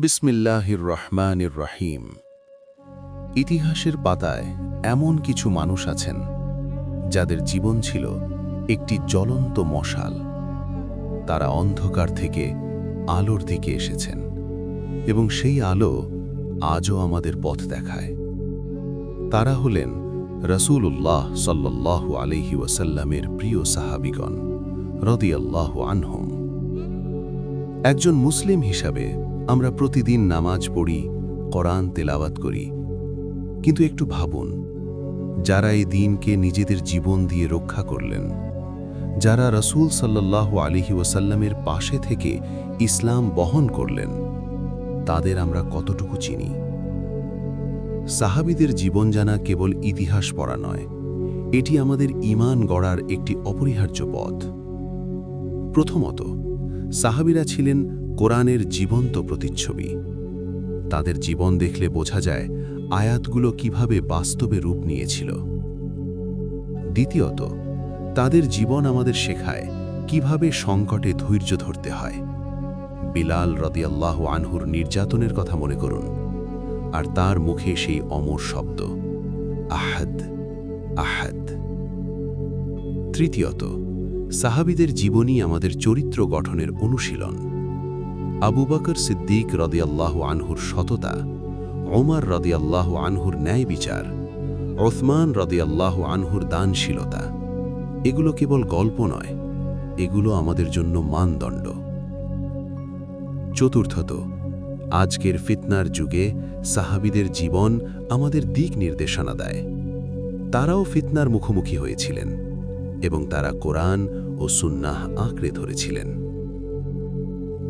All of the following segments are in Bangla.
বিসমিল্লাহির রহমানির রহিম। ইতিহাসের পাতায় এমন কিছু মানুষ আছেন যাদের জীবন ছিল একটি জ্বলন্ত মশাল। তারা অন্ধকার থেকে আলোর দিকে এসেছেন এবং সেই আলো আজও আমাদের পথ দেখায়। তারা হলেন রাসূলুল্লাহ সাল্লাল্লাহু আলাইহি ওয়াসাল্লামের প্রিয় সাহাবীগণ রাদিয়াল্লাহু আনহুম। একজন মুসলিম হিসাবে আমরা প্রতিদিন নামাজ পড়ি, কোরআন তেলাওয়াত করি, কিন্তু একটু ভাবুন, যারা এই দিনকে নিজেদের জীবন দিয়ে রক্ষা করলেন, যারা রাসূল সাল্লাল্লাহু আলাইহি ওয়াসাল্লামের পাশে থেকে ইসলাম বহন করলেন, তাদের আমরা কতটুকু চিনি? সাহাবীদের জীবন জানা কেবল ইতিহাস পড়া নয়, এটি আমাদের ঈমান গড়ার একটি অপরিহার্য পথ। প্রথমত, সাহাবীরা ছিলেন কোরআনের জীবন্ত প্রতিচ্ছবি। তাদের জীবন দেখলে বোঝা যায় আয়াতগুলো কিভাবে বাস্তবে রূপ নিয়েছিল। দ্বিতীয়ত, তাদের জীবন আমাদের শেখায় কিভাবে সংকটে ধৈর্য ধরতে হয়। বিলাল রাদিয়াল্লাহু আনহুর নির্যাতনের কথা মনে করুন, আর তার মুখে সেই অমর শব্দ আহাদ আহাদ। তৃতীয়ত, সাহাবীদের জীবনই আমাদের চরিত্র গঠনের অনুশীলন। আবু বকর সিদ্দিক রাদিয়াল্লাহু আনহুর সততা, ওমর রাদিয়াল্লাহু আনহুর ন্যায় বিচার, ওসমান রাদিয়াল্লাহু আনহুর দানশীলতা, এগুলো কেবল গল্প নয়, এগুলো আমাদের জন্য মানদণ্ড। চতুর্থত, আজকের ফিতনার যুগে সাহাবীদের জীবন আমাদের দিক নির্দেশনা দেয়। তারাও ফিতনার মুখোমুখি হয়েছিলেন এবং তারা কোরআন ও সুন্নাহ আঁকড়ে ধরেছিলেন।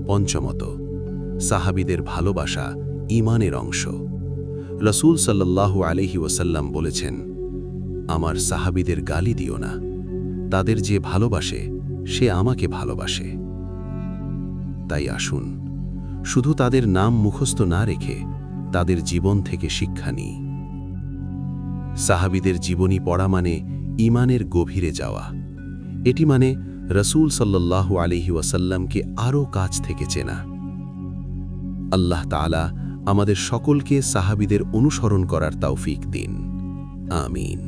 পঞ্চমত, সাহাবীদের ভালোবাসা ঈমানের অংশ। রাসূল সাল্লাল্লাহু আলাইহি ওয়াসাল্লাম বলেছেন, আমার সাহাবীদের গালি দিও না, তাদের যে ভালোবাসে সে আমাকে ভালোবাসে। তাই আসুন, শুধু তাদের নাম মুখস্থ না রেখে তাদের জীবন থেকে শিক্ষা নিই। সাহাবীদের জীবনী পড়া মানে ঈমানের গভীরে যাওয়া। এটি মানে রাসূল সাল্লাল্লাহু আলাইহি ওয়াসাল্লামকে আরও কাছ থেকে চেনা। আল্লাহ তাআলা আমাদের সকলকে সাহাবীদের অনুসরণ করার তৌফিক দিন। আমিন।